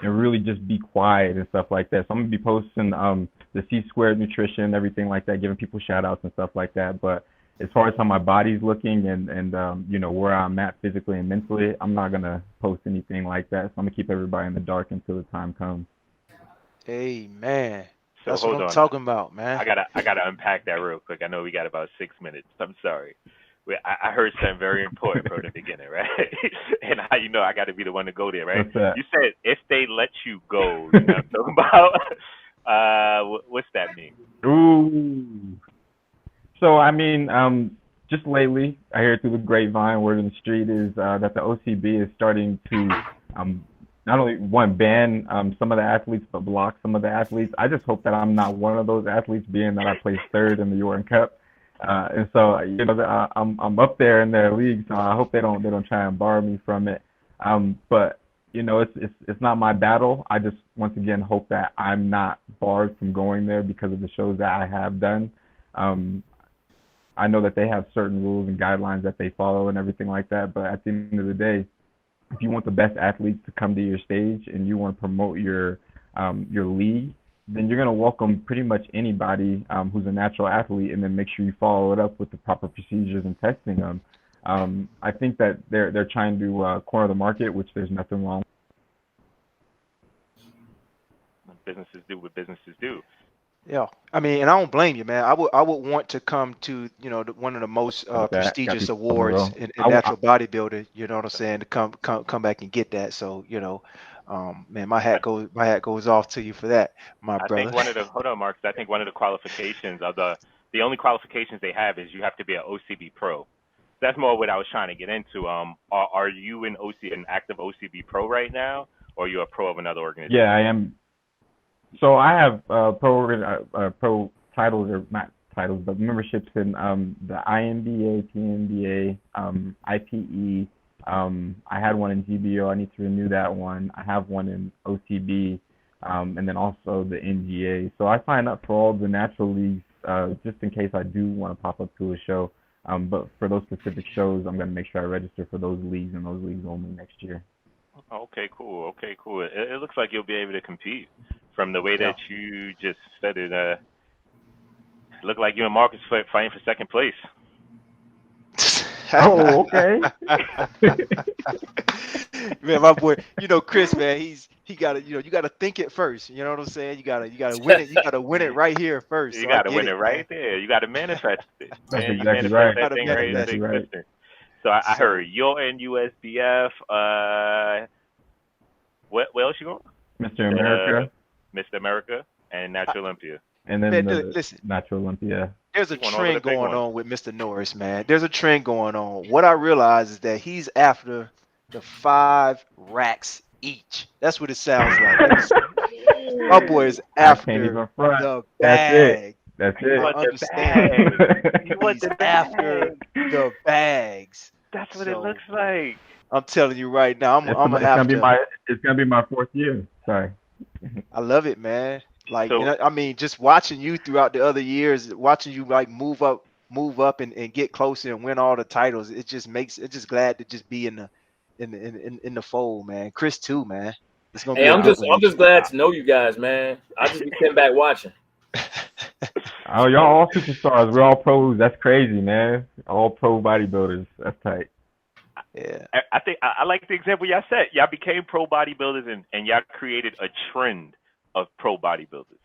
and really just be quiet and stuff like that. So I'm gonna be posting the C Squared nutrition, everything like that, giving people shout outs and stuff like that. But as far as how my body's looking and you know, where I'm at physically and mentally, I'm not gonna post anything like that. So I'm gonna keep everybody in the dark until the time comes. Hey, man. So That's what hold I'm on. talking about, man. I gotta unpack that real quick. I know we got about 6 minutes. I'm sorry. I heard something very important from the beginning, right? And how you know I got to be the one to go there, right? What's that? You said if they let you go. You know what I'm talking about? What's that mean? Ooh. So I mean, just lately, I hear through the grapevine, word in the street is that the OCB is starting to not only ban some of the athletes, but block some of the athletes. I just hope that I'm not one of those athletes, being that I placed third in the Jordan Cup. And so, you know, I'm up there in their league, so I hope they don't try and bar me from it. But you know, it's not my battle. I just once again hope that I'm not barred from going there because of the shows that I have done. I know that they have certain rules and guidelines that they follow and everything like that, but at the end of the day, if you want the best athletes to come to your stage and you want to promote your league, then you're going to welcome pretty much anybody who's a natural athlete, and then make sure you follow it up with the proper procedures and testing them. I think that they're trying to corner the market, which there's nothing wrong. Businesses do what businesses do. Yeah, I mean, and I don't blame you, man. I would want to come to, you know, one of the most prestigious awards in natural bodybuilding. You know what I'm saying? To come back and get that. So, you know, man, my hat goes off to you for that, my brother. I think one of the hold on, Marcus. I think one of the qualifications of the only qualifications they have is you have to be an OCB pro. That's more what I was trying to get into. Are you an active OCB pro right now, or are you a pro of another organization? Yeah, I am. So I have pro titles, or not titles, but memberships in the INBA, PNBA, IPE. I had one in GBO. I need to renew that one. I have one in OCB, and then also the NGA. So I sign up for all the natural leagues just in case I do want to pop up to a show. But for those specific shows, I'm going to make sure I register for those leagues and those leagues only next year. Okay, cool. It looks like you'll be able to compete. From the way that you just said it, look like you and Marcus fighting for second place. Oh, okay. Man, my boy, you know, Chris, man, he gotta, you know, you gotta think it first. You know what I'm saying? You gotta win it. You gotta win it right here first. You gotta win it right there. You gotta manifest it. That's Man, exactly you manifest right. that thing right Exactly right. So I heard you're in USBF. Where else you going? Mr. America. Mr. America and Natural Olympia. And then listen, Natural Olympia. There's a trend going on with Mr. Norris, man. There's a trend going on. What I realize is that he's after the 5 racks each. That's what it sounds like. My boy is after the bag. That's it. I understand. He's after the bags. That's what it looks like. I'm telling you right now, I'm gonna have to. It's gonna be my 4th year. Sorry. I love it, man. Like, so, you know, I mean, just watching you throughout the other years, watching you like move up and get closer and win all the titles. It just glad to just be in the fold, man. Chris too, man. It's gonna be. I'm just glad to know you guys, man. I just be sitting back watching. Oh, y'all all superstars. We're all pros. That's crazy, man. All pro bodybuilders. That's tight. Yeah. I think I like the example y'all set. Y'all became pro bodybuilders and y'all created a trend of pro bodybuilders.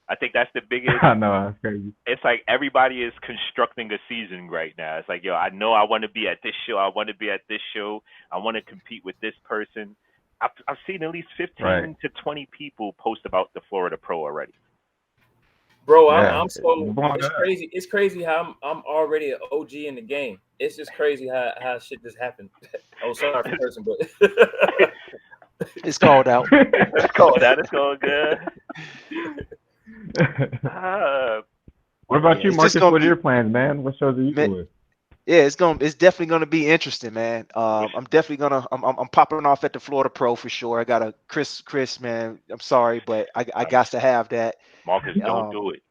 I think that's the biggest. I know, that's crazy. It's like everybody is constructing a season right now. It's like, yo, I know I want to be at this show. I want to be at this show. I want to compete with this person. I've seen at least 15 to 20 people post about the Florida Pro already. Bro, I'm so it's crazy. It's crazy how I'm already an OG in the game. It's just crazy how shit just happened. Oh, sorry for person, but it's called out. It's called out. It's all good. What about you, Marcus? What are your plans, man? What shows are you doing? Yeah, it's definitely gonna be interesting, man. I'm popping off at the Florida Pro for sure. I got a Chris, man. I'm sorry, but I got to have that. Marcus, don't do it.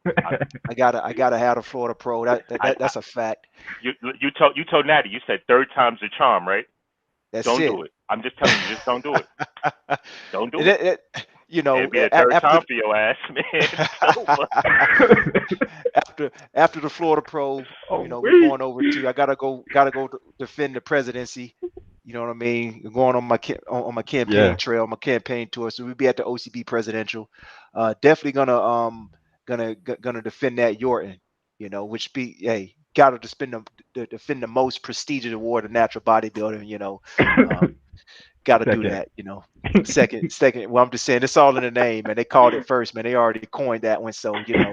I gotta have the Florida Pro. That's a fact. You told Natty, you said 3rd time's the charm, right? That's don't do it. I'm just telling you, just don't do it. Don't do it. you know, It'd be the third time for your ass, man. after the Florida Pro, you know, we're going over to. I gotta go defend the presidency. You know what I mean? Going on my campaign trail, my campaign tour. So we'll be at the OCB presidential. Definitely gonna defend that Yorton. You know, which gotta defend the most prestigious award of natural bodybuilding. You know, gotta do that. You know, second. Well, I'm just saying it's all in the name, man. They called it first, man. They already coined that one. So you know,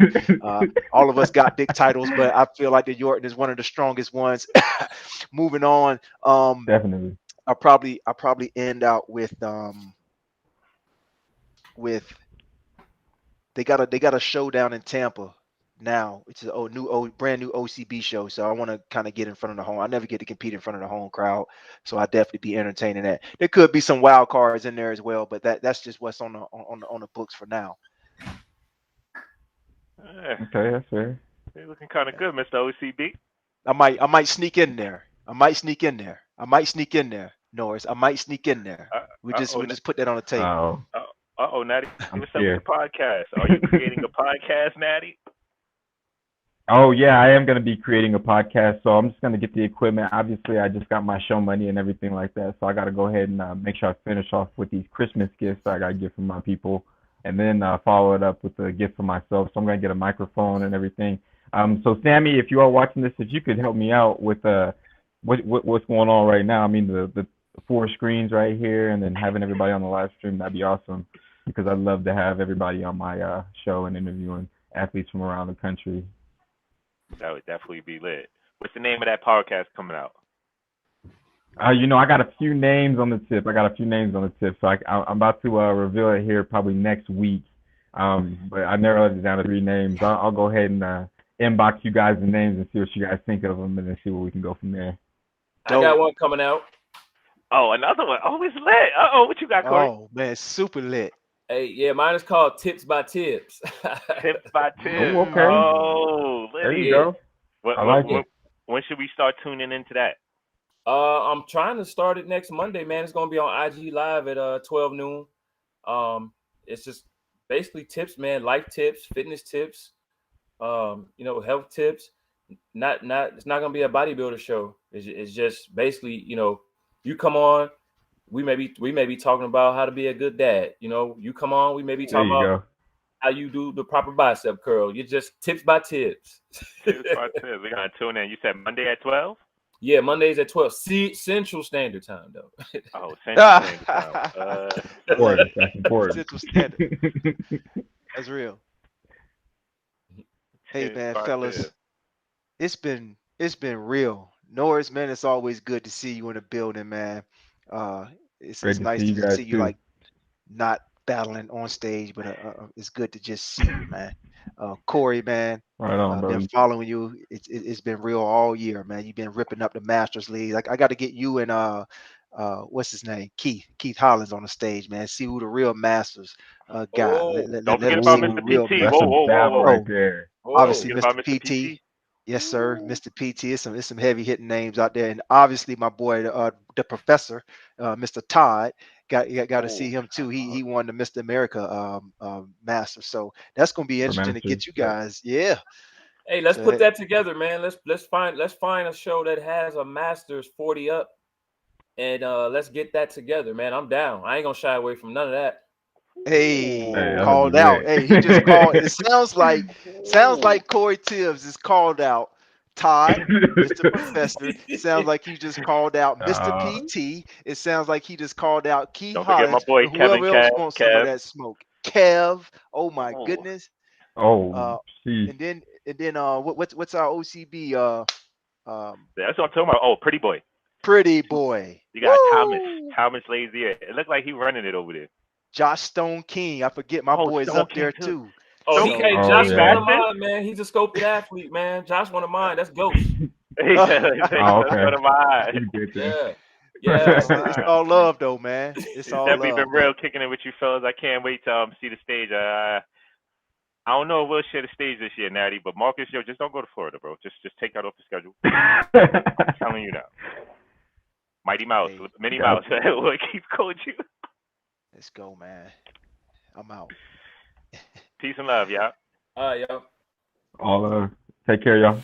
all of us got big titles, but I feel like the Yorton is one of the strongest ones. Moving on. Definitely. I'll probably end out with they got a showdown in Tampa now. It's a brand new OCB show, so I want to kind of get in front of the home. I never get to compete in front of the home crowd, so I definitely be entertaining that. There could be some wild cards in there as well, but that's just what's on the books for now. Okay, that's fair. You're looking kind of good, Mr. OCB. I might sneak in there. Norris. I might sneak in there. We just put that on the table. Natty, what's up with the podcast? Are you creating a podcast, Natty? Oh yeah, I am gonna be creating a podcast, so I'm just gonna get the equipment. Obviously, I just got my show money and everything like that, so I gotta go ahead and make sure I finish off with these Christmas gifts I gotta get from my people, and then follow it up with a gift for myself. So I'm gonna get a microphone and everything. So Sammy, if you are watching this, if you could help me out with what's going on right now. I mean the 4 screens right here, and then having everybody on the live stream, that'd be awesome, because I'd love to have everybody on my show and interviewing athletes from around the country. That would definitely be lit. What's the name of that podcast coming out? You know, I got a few names on the tip. So I'm about to reveal it here probably next week. But I narrowed it down to 3 names. I'll go ahead and inbox you guys the names and see what you guys think of them, and then see where we can go from there. I got one coming out. Oh, another one. Oh, it's lit. What you got, Corey? Oh man, super lit. Hey, yeah, mine is called Tips by Tibbs. Tips by Tibbs. Oh, okay. Oh, there you go. I like it. When should we start tuning into that? I'm trying to start it next Monday, man. It's gonna be on IG Live at 12 noon. It's just basically tips, man. Life tips, fitness tips, you know, health tips. It's not gonna be a bodybuilder show. It's just basically, you know, you come on. We may be talking about how to be a good dad. You know, you come on. We may be talking about how you do the proper bicep curl. You're just tips by tips. Tips by tips. We're gonna tune in. You said Monday at 12? Yeah, Mondays at 12. Central Standard Time, though. Oh, Central Standard Time. That's important. Central Standard. That's real. Hey man, fellas, it's been real. Norris, man, it's always good to see you in the building, man. It's nice to see you like not battling on stage, but it's good to just see you, man. Corry, man, right on, been following you. It's been real all year, man. You've been ripping up the Masters League. Like I got to get you and what's his name, Keith Hollins on the stage, man. See who the real Masters got. Don't forget about Mr. PT. Whoa, right there. Obviously, Mr. PT. Yes, sir, Mr. PT. It's some heavy hitting names out there, and obviously my boy, the professor, Mr. Todd, got to see him too. He won the Mr. America Master, so that's gonna be interesting to get you guys. Yeah. Hey, let's put that together, man. Let's find a show that has a Masters 40 up, and let's get that together, man. I'm down. I ain't gonna shy away from none of that. Hey, called out. Hey, he just called. It sounds like Corey Tibbs is called out. Todd, Mr. Professor. It sounds like he just called out Mr. PT. It sounds like he just called out Keith Hollins. Don't forget my boy Whoever else wants some of that smoke. Kev. Oh my goodness. And then what's our OCB? That's what I'm talking about. Oh, Pretty Boy. Pretty Boy. You got Thomas Lazier. It looked like he running it over there. Josh Stone King. I forget my boy's Stone up King there too. Oh, Josh one of mine, man. He's a sculpted athlete, man. Josh one of mine. That's Ghost. Okay. One of mine. Yeah. It's all love though, man. It's all definitely love. Been real kicking it with you fellas. I can't wait to see the stage. I don't know if we'll share the stage this year, Natty, but Marcus, just don't go to Florida, bro. Just take that off the schedule. I'm telling you now. Mighty Mouse, Minnie Mouse, we'll keep coaching you. Let's go, man. I'm out. Peace and love, y'all. All right, y'all. All take care, y'all.